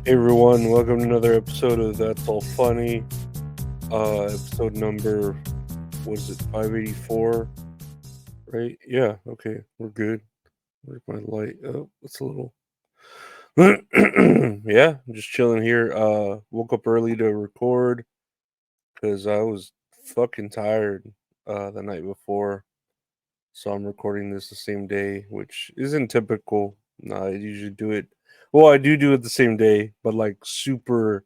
Hey everyone, welcome to another episode of That's All Funny. Episode number, what is it, 584? Right? Yeah, okay, we're good. Where's my light? Oh, it's a little. Yeah, I'm just chilling here. Woke up early to record because I was fucking tired the night before. So I'm recording this the same day, which isn't typical. No, I usually do it. Well, I do it the same day, but like super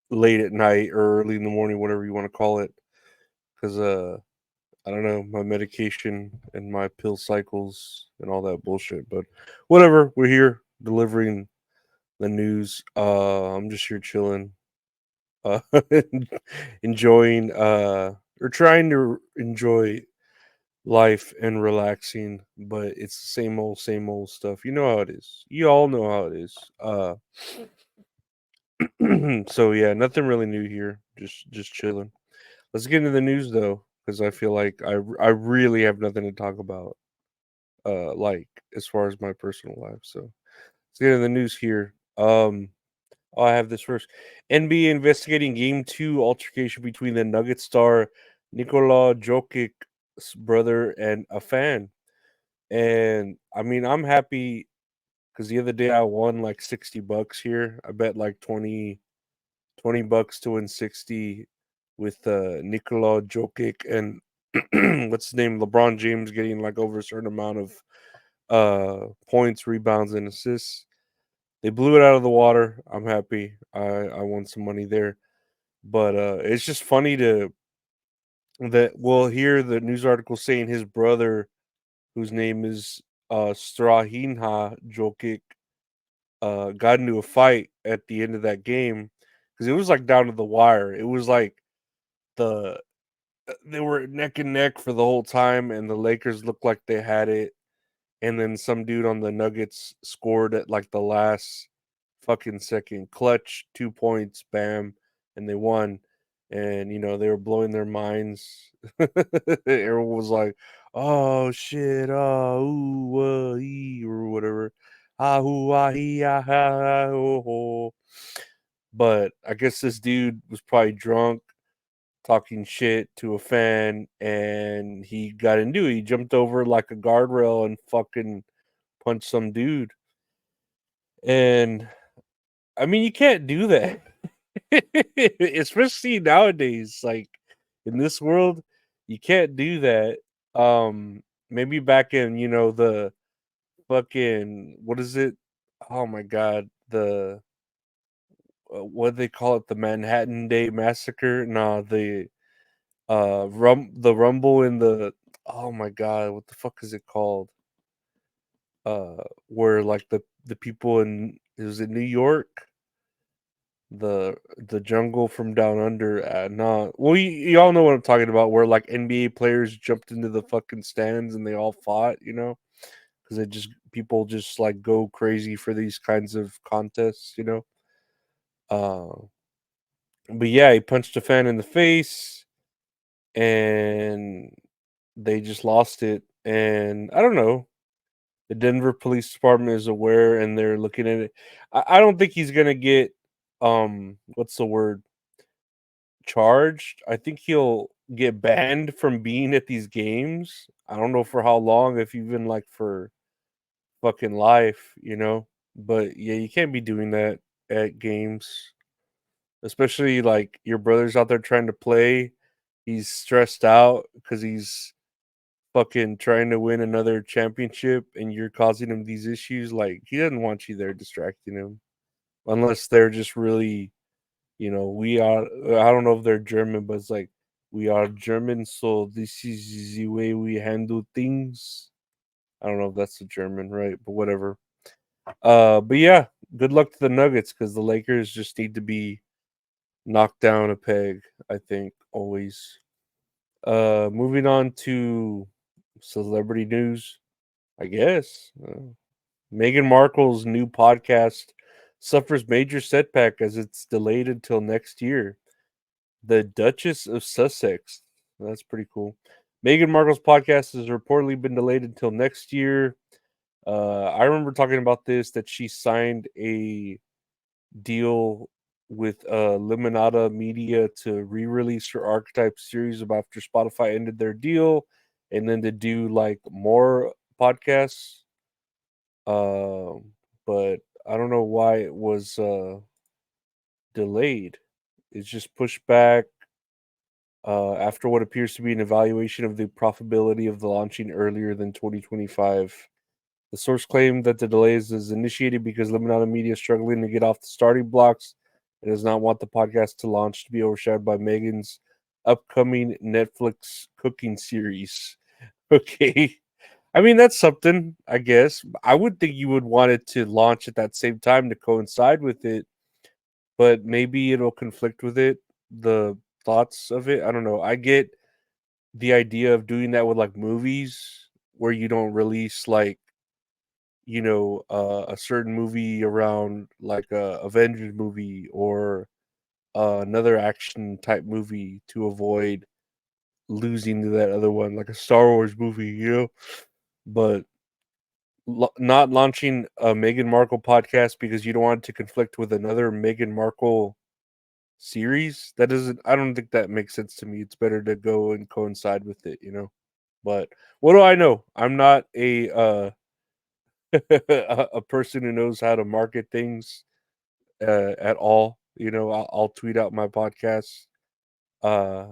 late at night or early in the morning, whatever you want to call it. Because I don't know, my medication and my pill cycles and all that bullshit. But whatever, we're here delivering the news. I'm just here chilling, uh, enjoying, or trying to enjoy life and relaxing. But it's the same old stuff. You know how it is. You all know how it is. So yeah, nothing really new here. Just chilling. Let's get into the news though, because I feel like I really have nothing to talk about. Like as far as my personal life. So let's get into the news here. Oh, I have this first. NBA investigating Game Two altercation between the Nugget star Nikola Jokic's brother and a fan. And I mean, I'm happy because the other day I won like $60 here. I bet like 20 bucks to win 60 with Nikola Jokic and what's his name, LeBron James getting like over a certain amount of points, rebounds, and assists. They blew it out of the water. I'm happy. I won some money there, but it's just funny to that. Well, here the news article saying his brother, whose name is Strahinha Jokic, got into a fight at the end of that game because it was like down to the wire. It was like the they were neck and neck for the whole time, and the Lakers looked like they had it. And then some dude on the Nuggets scored at like the last fucking second, clutch 2 points, bam, and they won. And they were blowing their minds. Everyone was like, "Oh shit, ooh, ee, or whatever, ah, hoo, ah, hee, ah, ha, ha, ho, ho." But I guess this dude was probably drunk talking shit to a fan and he got into it. He jumped over like a guardrail and fucking punched some dude. And I mean, you can't do that. Especially nowadays. Like in this world, you can't do that. Maybe back in, the fucking what is it? Oh my god, the what do they call it? The Manhattan Day Massacre? Nah, the rumble in the oh my god, what the fuck is it called? Where like the people in is it New York? The jungle from down under nah. Well, y'all know what I'm talking about where like NBA players jumped into the fucking stands and they all fought, because they just people just like go crazy for these kinds of contests, Uh but yeah, he punched a fan in the face and they just lost it. And I don't know. The Denver Police Department is aware and they're looking at it. I don't think he's gonna get what's the word? Charged. I think he'll get banned from being at these games. I don't know for how long, if even like for fucking life, But yeah, you can't be doing that at games. Especially like your brother's out there trying to play. He's stressed out because he's fucking trying to win another championship and you're causing him these issues. Like he doesn't want you there distracting him. Unless they're just really, we are I don't know if they're German, but it's like we are German, so this is the way we handle things. I don't know if that's the German, right? But whatever. But yeah, good luck to the Nuggets because the Lakers just need to be knocked down a peg, I think, always. Moving on to celebrity news, I guess. Meghan Markle's new podcast suffers major setback as it's delayed until next year. The Duchess of Sussex. That's pretty cool. Meghan Markle's podcast has reportedly been delayed until next year. I remember talking about this that she signed a deal with Limonada Media to re-release her Archetype series after Spotify ended their deal, and then to do like more podcasts. But I don't know why it was delayed. It's just pushed back after what appears to be an evaluation of the profitability of the launching earlier than 2025. The source claimed that the delays is initiated because Lemonada Media is struggling to get off the starting blocks and does not want the podcast to launch to be overshadowed by Megan's upcoming Netflix cooking series. Okay. I mean, that's something, I guess. I would think you would want it to launch at that same time to coincide with it, but maybe it'll conflict with it. The thoughts of it, I don't know. I get the idea of doing that with like movies where you don't release like a certain movie around like a Avengers movie or another action type movie to avoid losing to that other one, like a Star Wars movie. But not launching a Meghan Markle podcast because you don't want it to conflict with another Meghan Markle series. That doesn't. I don't think that makes sense to me. It's better to go and coincide with it. But what do I know? I'm not a a person who knows how to market things at all. I'll tweet out my podcasts uh,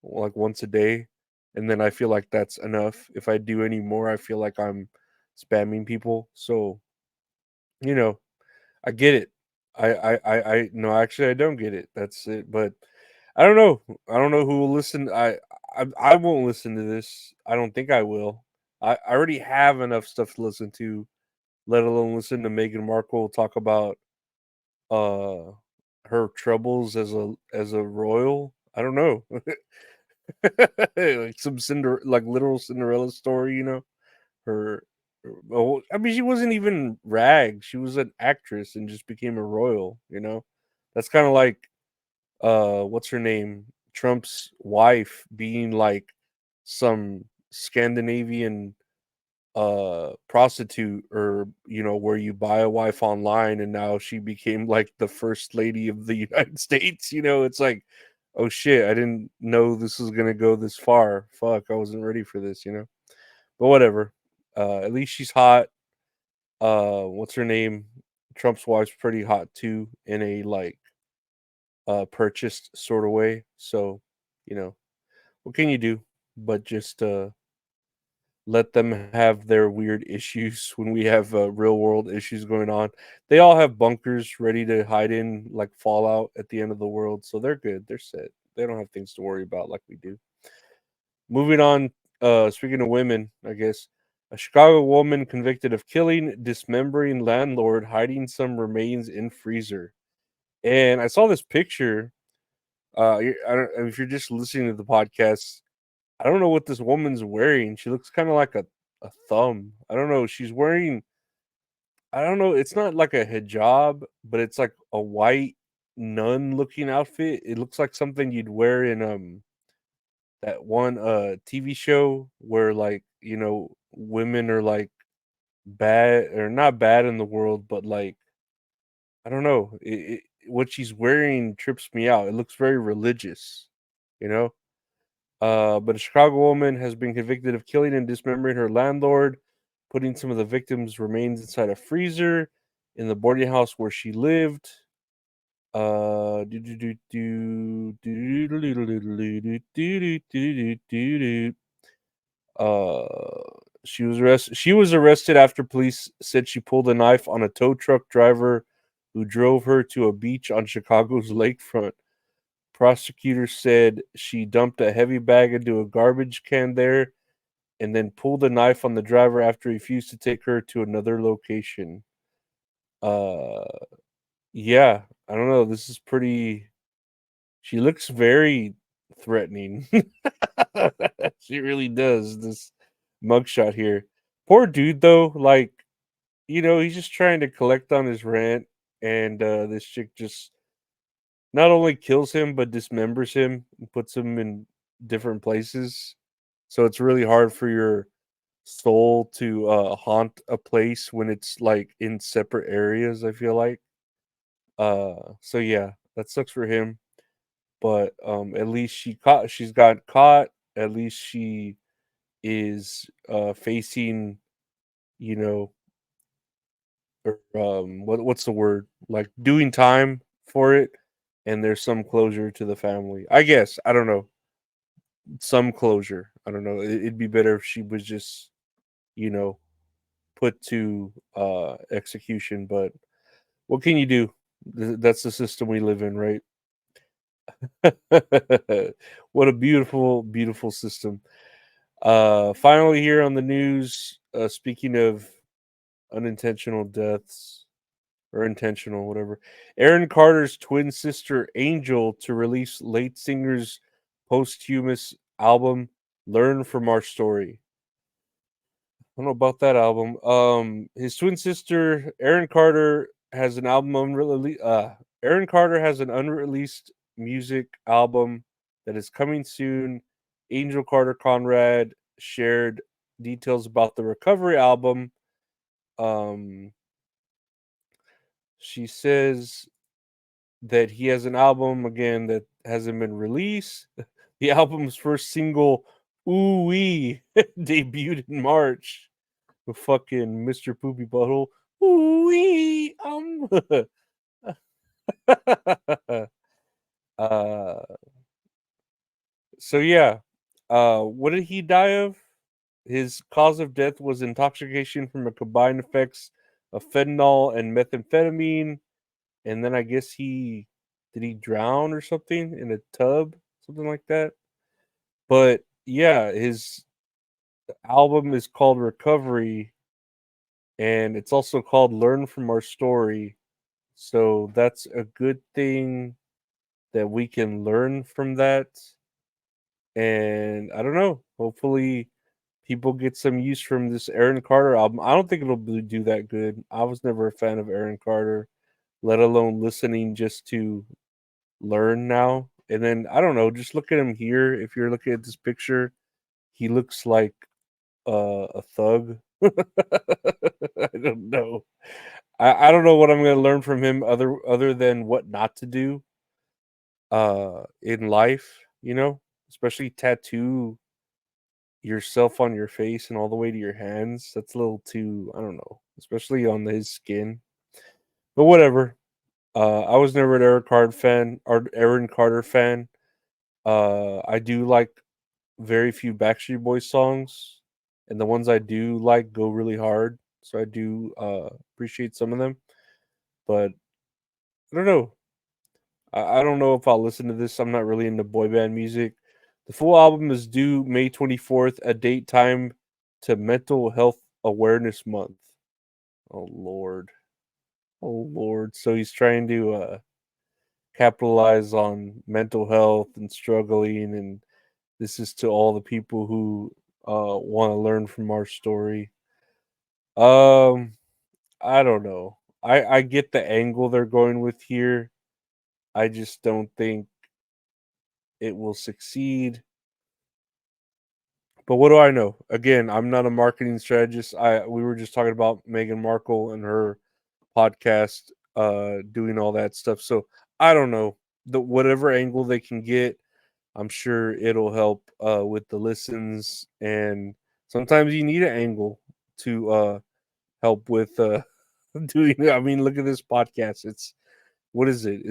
like once a day, and then I feel like that's enough. If I do any more, I feel like I'm spamming people. So you know, I get it. I no, actually, I don't get it. That's it. But I don't know. I don't know who will listen. I won't listen to this. I don't think I will. I already have enough stuff to listen to, let alone listen to Meghan Markle talk about uh her troubles as a royal. I don't know. Like some like literal Cinderella story. Her well, I mean she wasn't even rags. She was an actress and just became a royal. That's kind of like what's her name? Trump's wife being like some Scandinavian prostitute, or where you buy a wife online, and now she became like the first lady of the United States. It's like, oh shit, I didn't know this was gonna go this far. Fuck, I wasn't ready for this. But whatever. At least she's hot. What's her name? Trump's wife's pretty hot too, in a like purchased sort of way. So you know what can you do but just let them have their weird issues when we have real world issues going on. They all have bunkers ready to hide in, like Fallout at the end of the world, so they're good. They're set. They don't have things to worry about like we do. Moving on. Speaking of women, I guess a Chicago woman convicted of killing, dismembering landlord, hiding some remains in freezer. And I saw this picture. I don't, if you're just listening to the podcast, I don't know what this woman's wearing. She looks kind of like a thumb. I don't know. She's wearing, I don't know. It's not like a hijab, but it's like a white nun looking outfit. It looks like something you'd wear in that one TV show where like, women are like bad or not bad in the world, but like I don't know. What she's wearing trips me out. It looks very religious, you know? But a Chicago woman has been convicted of killing and dismembering her landlord, putting some of the victim's remains inside a freezer in the boarding house where she lived. Do, do, do, do, do, do, do, do, do, do, do, do, do, do. She was arrested after police said she pulled a knife on a tow truck driver who drove her to a beach on Chicago's lakefront. Prosecutors said she dumped a heavy bag into a garbage can there and then pulled a knife on the driver after he refused to take her to another location. Uh, yeah, I don't know. This is pretty. She looks very threatening. She really does. This mugshot here. Poor dude, though. Like, he's just trying to collect on his rent, and this chick just not only kills him but dismembers him and puts him in different places. So it's really hard for your soul to haunt a place when it's like in separate areas, I feel like. So yeah, that sucks for him. But at least she's got caught. At least she is facing, you know, or what's the word? Like doing time for it, and there's some closure to the family. I guess. I don't know. Some closure. I don't know. It'd be better if she was just, you know, put to execution, but what can you do? That's the system we live in, right? What a beautiful, beautiful system. Finally, here on the news, speaking of unintentional deaths or intentional, whatever, Aaron Carter's twin sister Angel to release late singer's posthumous album, Learn from Our Story. I don't know about that album. His twin sister Aaron Carter has an album unreleased. Aaron Carter has an unreleased music album that is coming soon. Angel Carter Conrad shared details about the recovery album. Um, she says that he has an album again that hasn't been released. The album's first single, "Ooh Wee," debuted in March. The fucking Mr. Poopy Butthole. Ooh wee. uh so yeah. What did he die of? His cause of death was intoxication from a combined effects of fentanyl and methamphetamine. And then I guess he drown or something in a tub? Something like that. But yeah, his album is called Recovery, and it's also called Learn from Our Story. So that's a good thing that we can learn from that. And I don't know. Hopefully, people get some use from this Aaron Carter album. I don't think do that good. I was never a fan of Aaron Carter, let alone listening just to learn now. And then I don't know. Just look at him here. If you're looking at this picture, he looks like a thug. I don't know. I don't know what I'm gonna learn from him other than what not to do in life, especially tattoo yourself on your face and all the way to your hands. That's a little too, I don't know, especially on his skin. But whatever. I was never an Aaron Carter fan. I do like very few Backstreet Boys songs, and the ones I do like go really hard. So I do appreciate some of them, but I don't know. I don't know if I'll listen to this. I'm not really into boy band music. The full album is due May 24th, a date time to Mental Health Awareness Month. Oh Lord. Oh Lord. So he's trying to capitalize on mental health and struggling, and this is to all the people who want to learn from our story. Um I don't know. I get the angle they're going with here. I just don't think it will succeed. But what do I know? Again, I'm not a marketing strategist. We were just talking about Meghan Markle and her podcast, doing all that stuff. So I don't know. Whatever angle they can get, I'm sure it'll help with the listens. And sometimes you need an angle to help with doing. I mean, look at this podcast. It's what is it?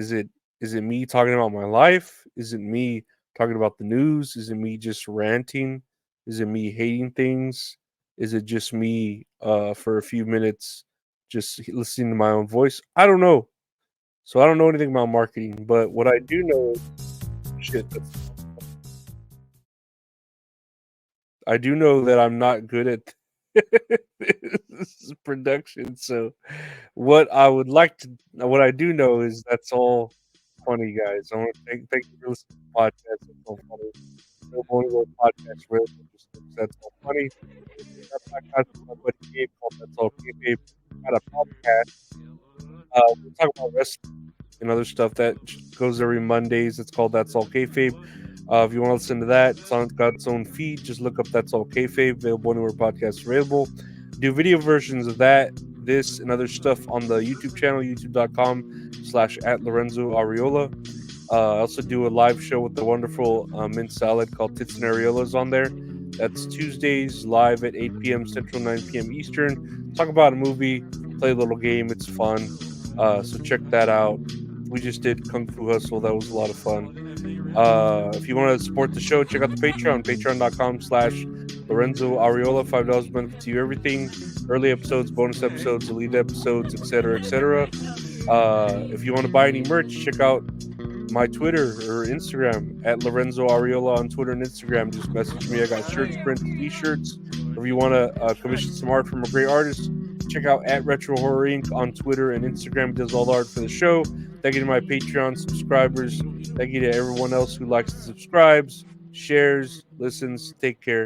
Is it me talking about my life? Is it me talking about the news? Is it me just ranting? Is it me hating things? Is it just me for a few minutes just listening to my own voice? I don't know. So I don't know anything about marketing, but what I do know, shit, I do know that I'm not good at this production. So what I do know is that's all funny, guys. I want to thank you for listening to the podcast. That's all funny. No Boney World podcast, really. Just that's all funny. That podcast with my buddy Gabe called That's All Kayfabe. Got a podcast. We talk about wrestling and other stuff that goes every Mondays. It's called That's All Kayfabe. If you want to listen to that, it's on got its own feed. Just look up That's All Kayfabe. Available anywhere podcasts available. Do video versions of that this and other stuff on the YouTube channel, youtube.com/@LorenzoAriola. I also do a live show with the wonderful mint salad called Tits and Areolas on there. That's Tuesdays live at 8 p.m. Central, 9 p.m. Eastern. Talk about a movie, play a little game. It's fun. So check that out. We just did Kung Fu Hustle. That was a lot of fun. If you want to support the show, check out the Patreon, patreon.com/Lorenzo Ariola. $5 benefits you everything. Early episodes, bonus episodes, elite episodes, etc., etc. If you want to buy any merch, check out my Twitter or Instagram at Lorenzo Ariola on Twitter and Instagram. Just message me. I got shirts, prints, t-shirts. Or if you want to commission some art from a great artist, check out at Retro Horror Inc. on Twitter and Instagram. It does all the art for the show. Thank you to my Patreon subscribers. Thank you to everyone else who likes and subscribes, shares, listens. Take care.